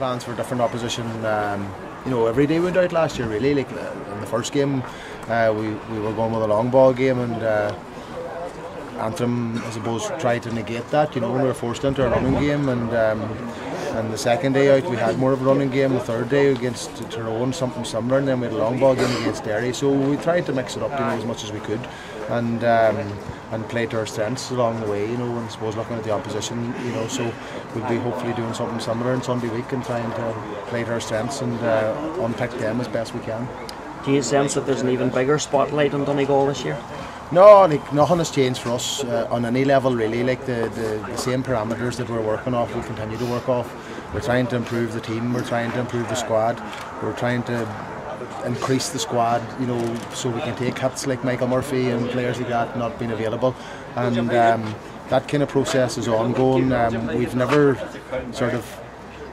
plans for different opposition. Every day we went out last year. Really, like in the first game, we were going with a long ball game, and Antrim, I suppose, tried to negate that. We were forced into a running game, and the second day out we had more of a running game. The third day against Tyrone, something similar, and then we had a long ball game against Derry. So we tried to mix it up, as much as we could, and play to our strengths along the way. And I suppose looking at the opposition, so we'll be hopefully doing something similar on Sunday week and trying to play to our strengths and unpick them as best we can. Do you sense that there's an even bigger spotlight on Donegal this year? No, nothing has changed for us on any level really. The same parameters that we're working off, we continue to work off. We're trying to improve the team, we're trying to improve the squad, we're trying to increase the squad, so we can take hits like Michael Murphy and players like that not being available. And that kind of process is ongoing. We've never sort of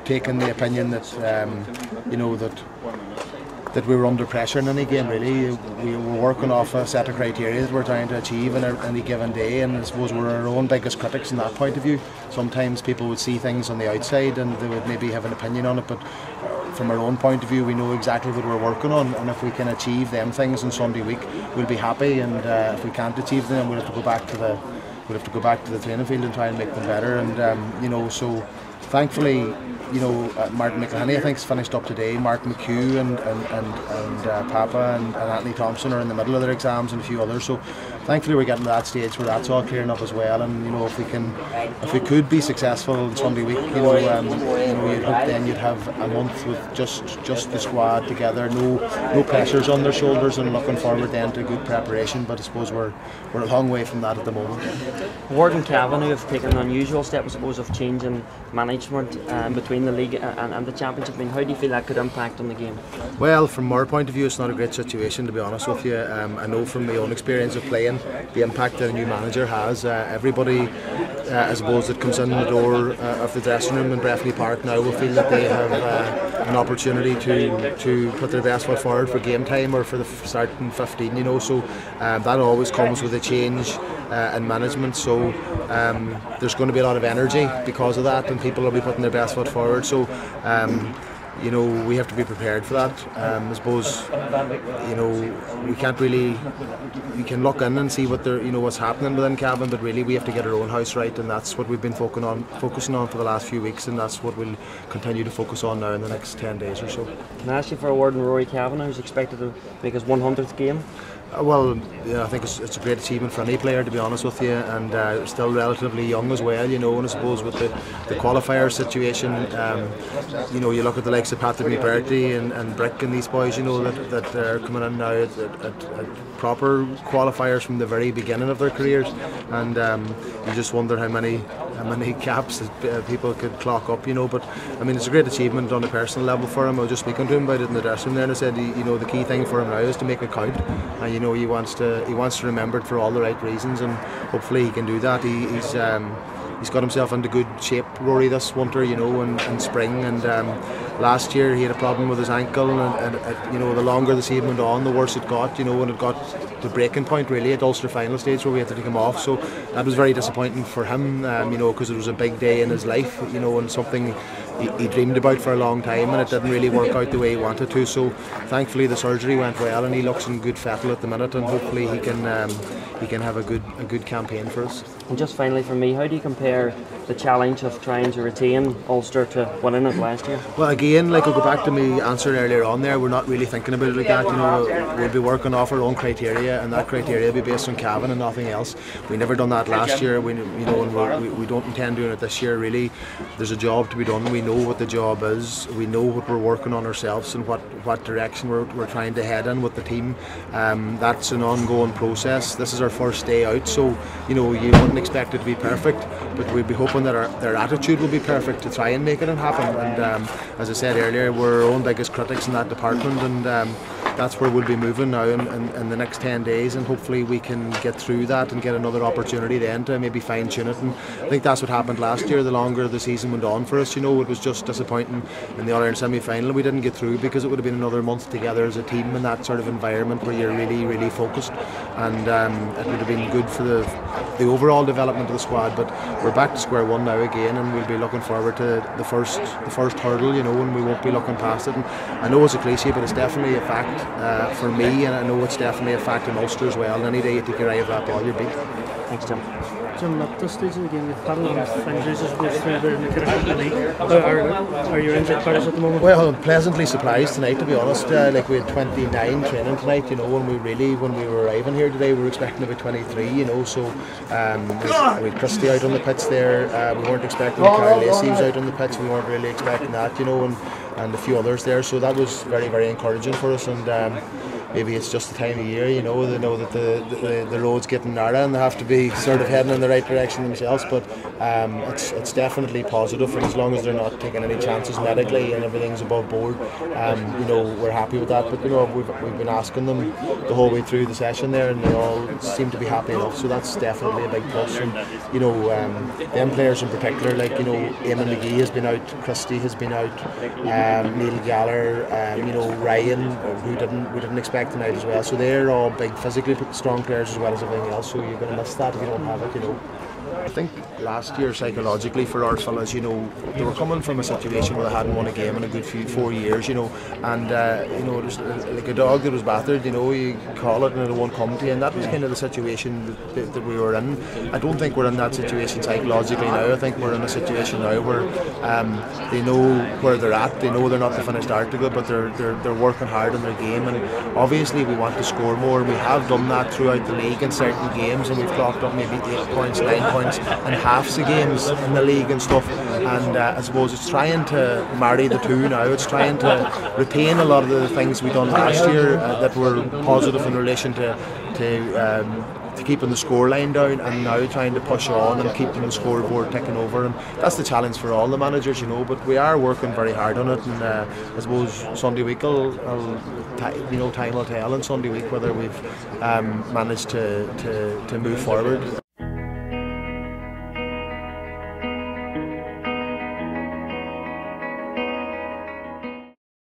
taken the opinion that that we were under pressure in any game really. We were working off a set of criteria that we're trying to achieve in any given day, and I suppose we're our own biggest critics in that point of view. Sometimes people would see things on the outside and they would maybe have an opinion on it, but from our own point of view we know exactly what we're working on, and if we can achieve them things on Sunday week we'll be happy, and if we can't achieve them we'll have to go back to the training field and try and make them better. And so thankfully Martin McElhinney I think has finished up today. Mark McHugh and Papa and Anthony Thompson are in the middle of their exams, and a few others, so thankfully we're getting to that stage where that's all clearing up as well. And if we could be successful on Sunday week, you'd hope then you'd have a month with just the squad together, no pressures on their shoulders, and looking forward then to good preparation. But I suppose we're a long way from that at the moment. Ward and Cavan, who have taken an unusual step, I suppose, of changing management between the league and the championship. How do you feel that could impact on the game? Well, from our point of view it's not a great situation, to be honest with you. I know from my own experience of playing the impact that a new manager has. Everybody I suppose that comes in the door of the dressing room in Breffni Park now will feel that they have an opportunity to put their best foot forward for game time or for the starting 15, so that always comes with a change in management. So there's going to be a lot of energy because of that, and people will be putting their best foot forward. So we have to be prepared for that. I suppose we can't really. We can look in and see what's happening within Cavan, but really we have to get our own house right, and that's what we've been focusing on for the last few weeks, and that's what we'll continue to focus on now in the next 10 days or so. Can I ask you for a word on Rory Cavan, who's expected to make his 100th game? Well, I think it's a great achievement for any player, to be honest with you, and still relatively young as well, and I suppose with the qualifier situation, you look at the likes of Patrick McBurty and Brick and these boys, that are coming in now at proper qualifiers from the very beginning of their careers, and you just wonder how many caps that people could clock up, but it's a great achievement on a personal level for him. I was just speaking to him about it in the dressing room there, and I said, the key thing for him now is to make it count, and he wants to remember it for all the right reasons, and hopefully he can do that. He's got himself into good shape, Rory, this winter, and spring, and last year he had a problem with his ankle, and the longer the season went on, the worse it got, when it got to the breaking point really at Ulster final stage where we had to take him off. So that was very disappointing for him, because it was a big day in his life, and something he dreamed about for a long time, and it didn't really work out the way he wanted to. So thankfully the surgery went well, and he looks in good fettle at the minute, and hopefully he can have a good campaign for us. And just finally for me, how do you compare the challenge of trying to retain Ulster to winning it last year? Well, again, I'll go back to me answer earlier on there. We're not really thinking about it like that. We'll be working off our own criteria, and that criteria will be based on Cavan and nothing else. We never done that last year. We don't intend doing it this year. Really, there's a job to be done. We know what the job is. We know what we're working on ourselves and what direction we're trying to head in with the team. That's an ongoing process. This is our first day out, so you wouldn't expect it to be perfect, but we'd be hoping that their attitude will be perfect to try and make it happen. And as I said earlier, we're our own biggest critics in that department, and that's where we'll be moving now in the next 10 days, and hopefully we can get through that and get another opportunity then to maybe fine tune it. And I think that's what happened last year. The longer the season went on for us, it was just disappointing in the All-Ireland semi-final. We didn't get through because it would have been another month together as a team in that sort of environment where you're really focused, and it would have been good for the overall development of the squad. But we're back to square one now again, and we'll be looking forward to the first hurdle, and we won't be looking past it. And I know it's a cliche, but it's definitely a fact for me, and I know it's definitely a fact in Ulster as well. Any day you take your eye off that ball, you're beat. Thanks, Jim. Jim, at this stage of the game, you've had a lot of injuries as we've seen in the Kirk League. Are your injured players at the moment? Well, I'm pleasantly surprised tonight, to be honest. Like, we had 29 training tonight, when we were arriving here today, we were expecting about 23, so we had Christie out on the pitch there. We weren't expecting Carl Lacey was out on the pitch. We weren't really expecting that, and a few others there, so that was very encouraging for us. And maybe it's just the time of year, they know that the road's getting narrow and they have to be sort of heading in the right direction themselves, but it's definitely positive, and as long as they're not taking any chances medically and everything's above board, we're happy with that. But we've been asking them the whole way through the session there, and they all seem to be happy enough, so that's definitely a big plus. And them players in particular, like Eamon McGee has been out, Christie has been out, Neil Gallagher, Ryan, who we didn't expect tonight as well, so they're all big physically strong players as well as everything else, so you're going to miss that if you don't have it. I think last year psychologically for our fellas, they were coming from a situation where they hadn't won a game in a good 4 years, and it was like a dog that was battered, you call it and it won't come to you, and that was kind of the situation that we were in. I don't think we're in that situation psychologically now. I think we're in a situation now where they know where they're at, they know they're not the finished article, but they're working hard in their game, and obviously we want to score more. We have done that throughout the league in certain games, and we've clocked up maybe 8 points, 9 points and halves the games in the league and stuff, and I suppose it's trying to marry the two now. It's trying to retain a lot of the things we done last year that were positive in relation to keeping the scoreline down, and now trying to push on and keeping the scoreboard ticking over, and that's the challenge for all the managers, but we are working very hard on it, and I suppose Sunday week time will tell on Sunday week whether we've managed to move forward.